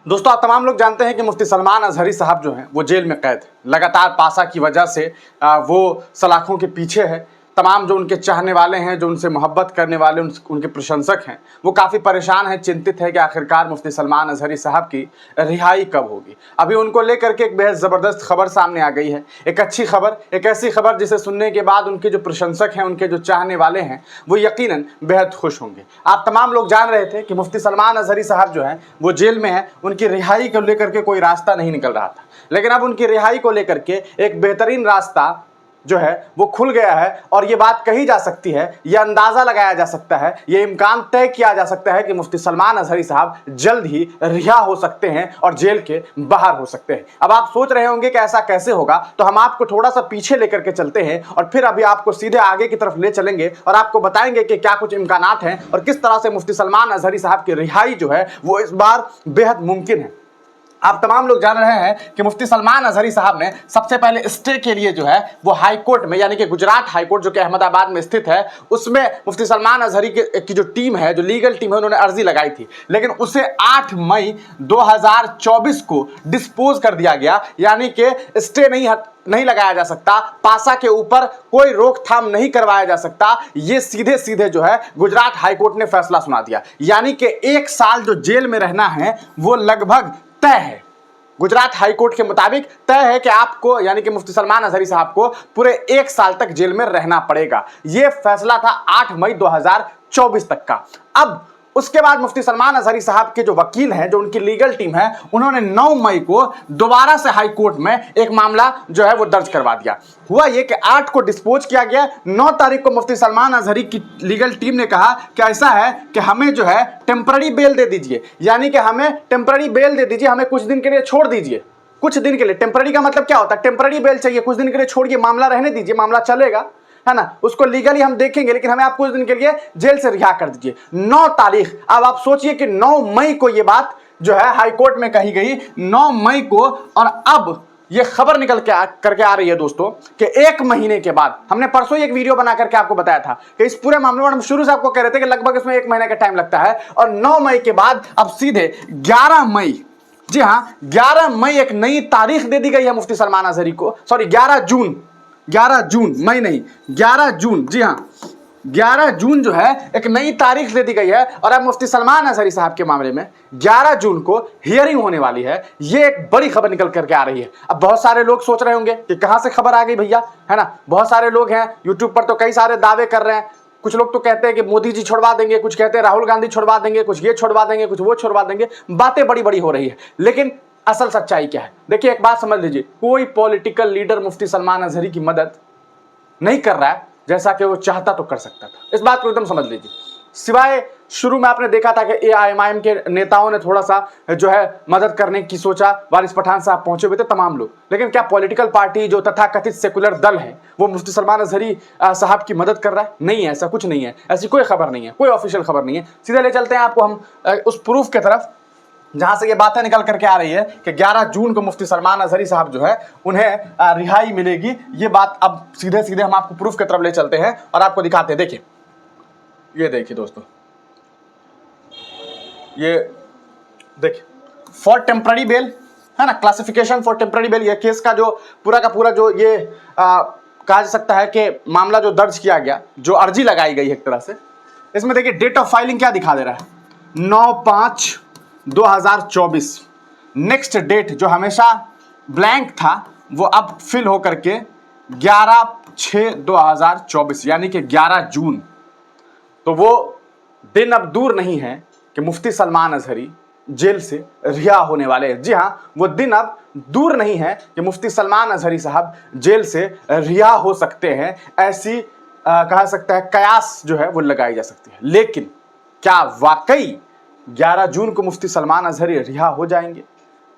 दोस्तों, आप तमाम लोग जानते हैं कि मुफ्ती सलमान अजहरी साहब जो हैं वो जेल में कैद है। लगातार पासा की वजह से वो सलाखों के पीछे है। तमाम जो उनके चाहने वाले हैं, जो उनसे मोहब्बत करने वाले उनके प्रशंसक हैं, वो काफ़ी परेशान हैं, चिंतित है कि आखिरकार मुफ्ती सलमान अजहरी साहब की रिहाई कब होगी। अभी उनको लेकर के एक बेहद ज़बरदस्त खबर सामने आ गई है, एक अच्छी खबर, एक ऐसी खबर जिसे सुनने के बाद उनके जो प्रशंसक हैं, उनके जो चाहने वाले हैं, वो यकीनन बेहद खुश होंगे। आप तमाम लोग जान रहे थे कि मुफ्ती सलमान अजहरी साहब जो हैं वो जेल में हैं, उनकी रिहाई को लेकर के कोई रास्ता नहीं निकल रहा था, लेकिन अब उनकी रिहाई को लेकर के एक बेहतरीन रास्ता जो है वो खुल गया है। और ये बात कही जा सकती है, यह अंदाज़ा लगाया जा सकता है, ये इम्कान तय किया जा सकता है कि मुफ्ती सलमान अजहरी साहब जल्द ही रिहा हो सकते हैं और जेल के बाहर हो सकते हैं। अब आप सोच रहे होंगे कि ऐसा कैसे होगा, तो हम आपको थोड़ा सा पीछे लेकर के चलते हैं और फिर अभी आपको सीधे आगे की तरफ ले चलेंगे और आपको बताएंगे कि क्या कुछ इम्कानात हैं और किस तरह से मुफ्ती सलमान अजहरी साहब की रिहाई जो है वो इस बार बेहद मुमकिन है। आप तमाम लोग जान रहे हैं कि मुफ्ती सलमान अजहरी साहब ने सबसे पहले स्टे के लिए जो है वो हाई कोर्ट में, यानी कि गुजरात हाई कोर्ट जो कि अहमदाबाद में स्थित है, उसमें मुफ्ती सलमान अजहरी की जो टीम है, जो लीगल टीम है, उन्होंने अर्जी लगाई थी, लेकिन उसे 8 मई 2024 को डिस्पोज कर दिया गया। यानी कि स्टे नहीं लगाया जा सकता, पासा के ऊपर कोई रोकथाम नहीं करवाया जा सकता, ये सीधे सीधे जो है गुजरात हाईकोर्ट ने फैसला सुना दिया। यानी कि 1 साल जो जेल में रहना है वो लगभग तय है। गुजरात हाईकोर्ट के मुताबिक तय है कि आपको, यानी कि मुफ्ती सलमान अजहरी साहब को पूरे 1 साल तक जेल में रहना पड़ेगा। यह फैसला था 8 मई 2024 तक का। अब उसके बाद मुफ्ती सलमान अजहरी साहब के जो वकील हैं, जो उनकी लीगल टीम है, उन्होंने 9 मई को दोबारा से हाई कोर्ट में एक मामला जो है वो दर्ज करवा दिया। हुआ ये कि 8 को डिस्पोज किया गया, 9 तारीख को मुफ्ती सलमान अजहरी की लीगल टीम ने कहा कि ऐसा है कि हमें जो है टेम्पररी बेल दे दीजिए, यानी कि हमें टेम्पररी बेल दे दीजिए, हमें कुछ दिन के लिए छोड़ दीजिए। कुछ दिन के लिए, टेम्पररी का मतलब क्या होता है? टेम्पररी बेल चाहिए, कुछ दिन के लिए छोड़िए, मामला रहने दीजिए, मामला चलेगा, है ना, उसको लीगली हम देखेंगे, लेकिन हमें आप कुछ दिन के लिए जेल से रिहा कर दीजिए। 9 तारीख, अब आप सोचिए कि 9 मई को ये बात जो है हाई कोर्ट में कही गई, 9 मई को, और अब ये खबर निकल के करके आ रही है दोस्तों कि 1 महीने के बाद, हमने परसों ही एक वीडियो बना करके आपको बताया था कि इस पूरे मामले में हम शुरू से आपको कह रहे थे कि लगभग इसमें 1 महीने का टाइम लगता है, और 9 मई के बाद अब सीधे 11 मई, जी हां 11 मई एक नई तारीख दे दी गई है मुफ्ती सलमान अजहरी को। सॉरी, 11 जून, मई नहीं, 11 जून, जी हाँ 11 जून जो है एक नई तारीख दे दी गई है। और अब मुफ्ती सलमान अजहरी साहब के मामले में 11 जून को हियरिंग होने वाली है। ये एक बड़ी खबर निकल करके आ रही है। अब बहुत सारे लोग सोच रहे होंगे कि कहां से खबर आ गई भैया, है ना। बहुत सारे लोग हैं यूट्यूब पर तो कई सारे दावे कर रहे हैं। कुछ लोग तो कहते हैं कि मोदी जी छुड़वा देंगे, कुछ कहते हैं राहुल गांधी छुड़वा देंगे, कुछ ये छुड़वा देंगे, कुछ वो छुड़वा देंगे। बातें बड़ी बड़ी हो रही है, लेकिन असल सच्चाई क्या है? देखिए, एक बात समझ लीजिए, कोई पॉलिटिकल लीडर मुफ्ती सलमान अजहरी की मदद नहीं कर रहा है, जैसा कि वो चाहता तो कर सकता था। इस बात को एकदम समझ लीजिए। सिवाय शुरू में आपने देखा था कि AIMIM के नेताओं ने थोड़ा सा जो है मदद करने की सोचा, वारिस पठान साहब पहुंचे हुए थे, तमाम लोग, लेकिन क्या पॉलिटिकल पार्टी जो तथाकथित सेकुलर दल है वो मुफ्ती सलमान अजहरी साहब की मदद कर रहा है? नहीं है, ऐसा कुछ नहीं है, ऐसी कोई खबर नहीं है, कोई ऑफिशियल खबर नहीं है। सीधे ले चलते हैं आपको हम उस प्रूफ की तरफ जहां से ये बातें निकल करके आ रही है कि 11 जून को मुफ्ती सलमान अजहरी साहब जो है उन्हें रिहाई मिलेगी। ये बात अब सीधे सीधे हम आपको प्रूफ की तरफ ले चलते हैं और आपको दिखाते हैं। देखिए, ये देखिए दोस्तों, ये देखिए, फॉर टेम्पररी बेल, है ना, क्लासिफिकेशन फॉर टेम्पररी बेल, ये केस का जो पूरा का पूरा जो ये कहा जा सकता है कि मामला जो दर्ज किया गया, जो अर्जी लगाई गई है एक तरह से, इसमें देखिए डेट ऑफ फाइलिंग क्या दिखा दे रहा है, 9/5/2024। नेक्स्ट डेट जो हमेशा ब्लैंक था वो अब फिल होकर के 11/6/2024, यानी कि 11 जून। तो वो दिन अब दूर नहीं है कि मुफ्ती सलमान अजहरी जेल से रिहा होने वाले हैं। जी हाँ, वो दिन अब दूर नहीं है कि मुफ्ती सलमान अजहरी साहब जेल से रिहा हो सकते हैं। ऐसी कहा सकता है कयास जो है वो लगाई जा सकती है। लेकिन क्या वाकई 11 जून को मुफ्ती सलमान अजहरी रिहा हो जाएंगे?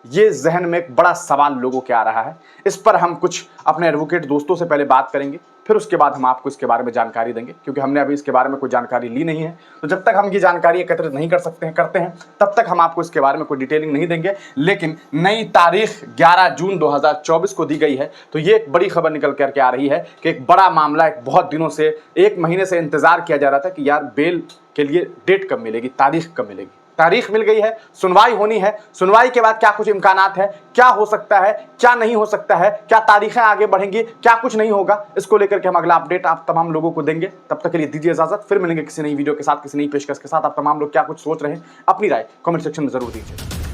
ये जहन में एक बड़ा सवाल लोगों के आ रहा है। इस पर हम कुछ अपने एडवोकेट दोस्तों से पहले बात करेंगे, फिर उसके बाद हम आपको इसके बारे में जानकारी देंगे, क्योंकि हमने अभी इसके बारे में कोई जानकारी ली नहीं है। तो जब तक हम ये जानकारी एकत्रित नहीं करते हैं तब तक हम आपको इसके बारे में कोई डिटेलिंग नहीं देंगे। लेकिन नई तारीख 11 जून 2024 को दी गई है, तो ये एक बड़ी खबर निकल करके आ रही है कि एक बड़ा मामला, एक बहुत दिनों से, 1 महीने से इंतजार किया जा रहा था कि यार बेल के लिए डेट कब मिलेगी, तारीख कब मिलेगी। तारीख मिल गई है, सुनवाई होनी है। सुनवाई के बाद क्या कुछ इम्कानात है, क्या हो सकता है, क्या नहीं हो सकता है, क्या तारीखें आगे बढ़ेंगी, क्या कुछ नहीं होगा, इसको लेकर के हम अगला अपडेट आप तमाम लोगों को देंगे। तब तक के लिए दीजिए इजाजत, फिर मिलेंगे किसी नई वीडियो के साथ, किसी नई पेशकश के साथ। आप तमाम लोग क्या कुछ सोच रहे हैं, अपनी राय कमेंट सेक्शन में जरूर दीजिए।